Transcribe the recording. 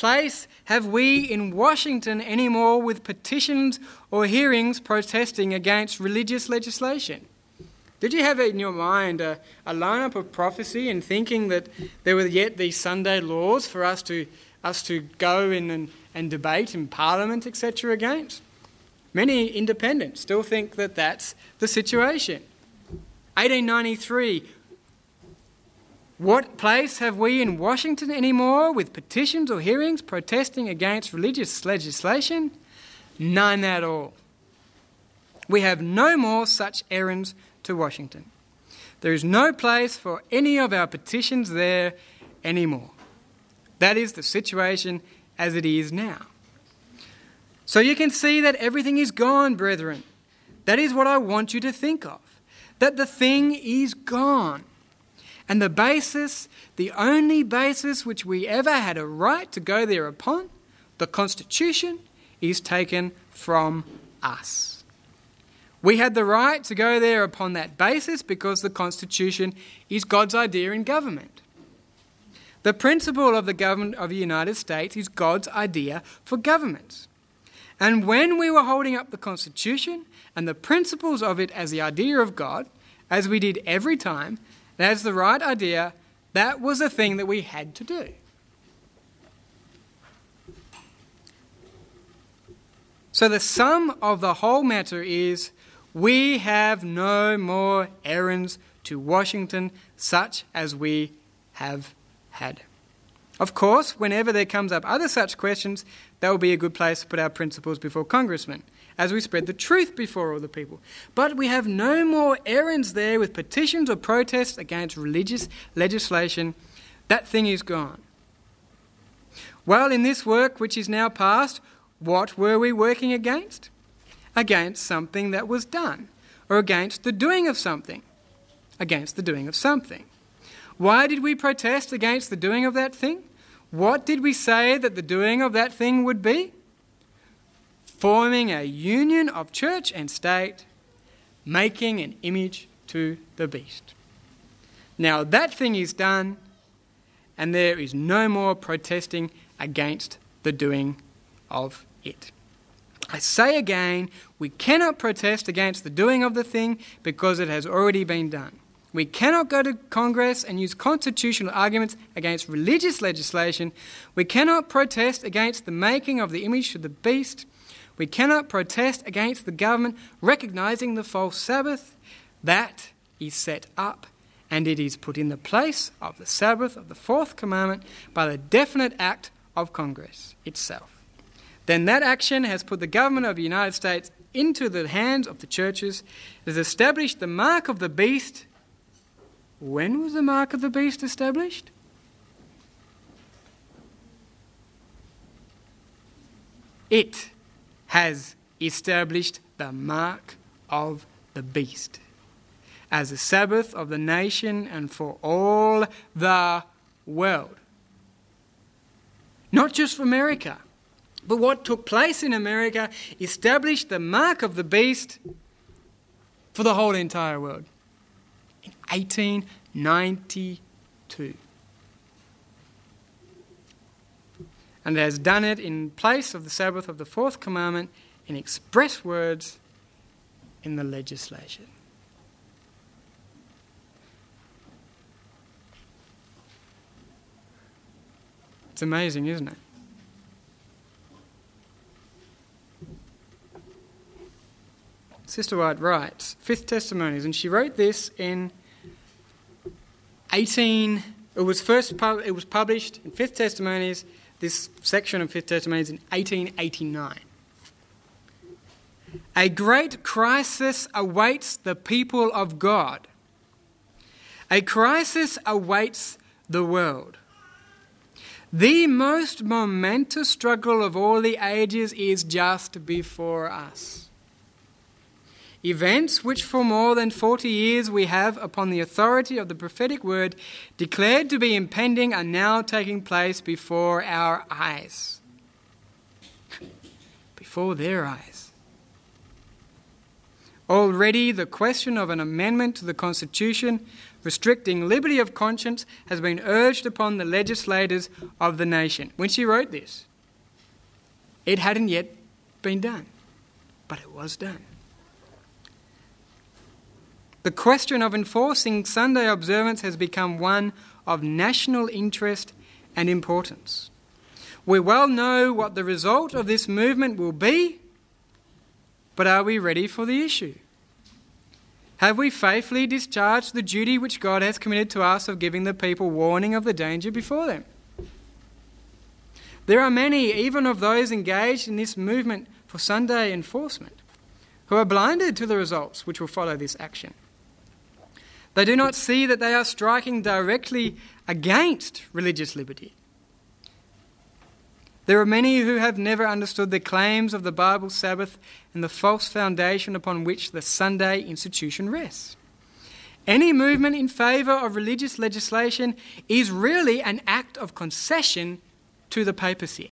place have we in Washington anymore with petitions or hearings protesting against religious legislation? Did you have in your mind a lineup of prophecy and thinking that there were yet these Sunday laws for us to go in and debate in Parliament, etc. against? Many independents still think that that's the situation. 1893, what place have we in Washington anymore with petitions or hearings protesting against religious legislation? None at all. We have no more such errands to Washington. There is no place for any of our petitions there anymore. That is the situation as it is now. So you can see that everything is gone, brethren. That is what I want you to think of. That the thing is gone. And the only basis which we ever had a right to go there upon, the Constitution, is taken from us. We had the right to go there upon that basis because the Constitution is God's idea in government. The principle of the government of the United States is God's idea for governments. And when we were holding up the Constitution and the principles of it as the idea of God, as we did every time, as the right idea, that was the thing that we had to do. So the sum of the whole matter is we have no more errands to Washington such as we have had. Of course, whenever there comes up other such questions, that will be a good place to put our principles before congressmen, as we spread the truth before all the people. But we have no more errands there with petitions or protests against religious legislation. That thing is gone. Well, in this work which is now past, what were we working against? Against something that was done, or against the doing of something. Against the doing of something. Why did we protest against the doing of that thing? What did we say that the doing of that thing would be? Forming a union of church and state, making an image to the beast. Now that thing is done, and there is no more protesting against the doing of it. I say again, we cannot protest against the doing of the thing because it has already been done. We cannot go to Congress and use constitutional arguments against religious legislation. We cannot protest against the making of the image to the beast. We cannot protest against the government recognising the false Sabbath. That is set up, and it is put in the place of the Sabbath of the fourth commandment by the definite act of Congress itself. Then that action has put the government of the United States into the hands of the churches. It has established the mark of the beast. When was the mark of the beast established? It has established the mark of the beast as a Sabbath of the nation and for all the world. Not just for America, but what took place in America established the mark of the beast for the whole entire world. In 1892. And it has done it in place of the Sabbath of the fourth commandment in express words in the legislation. It's amazing, isn't it? Sister White writes, Fifth Testimonies, and she wrote this in it was published in Fifth Testimonies, this section of Fifth Testimonies in 1889. A great crisis awaits the people of God. A crisis awaits the world. The most momentous struggle of all the ages is just before us. Events which for more than 40 years we have, upon the authority of the prophetic word, declared to be impending are now taking place before our eyes. Before their eyes. Already the question of an amendment to the Constitution restricting liberty of conscience has been urged upon the legislators of the nation. When she wrote this, it hadn't yet been done, but it was done. The question of enforcing Sunday observance has become one of national interest and importance. We well know what the result of this movement will be, but are we ready for the issue? Have we faithfully discharged the duty which God has committed to us of giving the people warning of the danger before them? There are many, even of those engaged in this movement for Sunday enforcement, who are blinded to the results which will follow this action. They do not see that they are striking directly against religious liberty. There are many who have never understood the claims of the Bible Sabbath and the false foundation upon which the Sunday institution rests. Any movement in favour of religious legislation is really an act of concession to the papacy.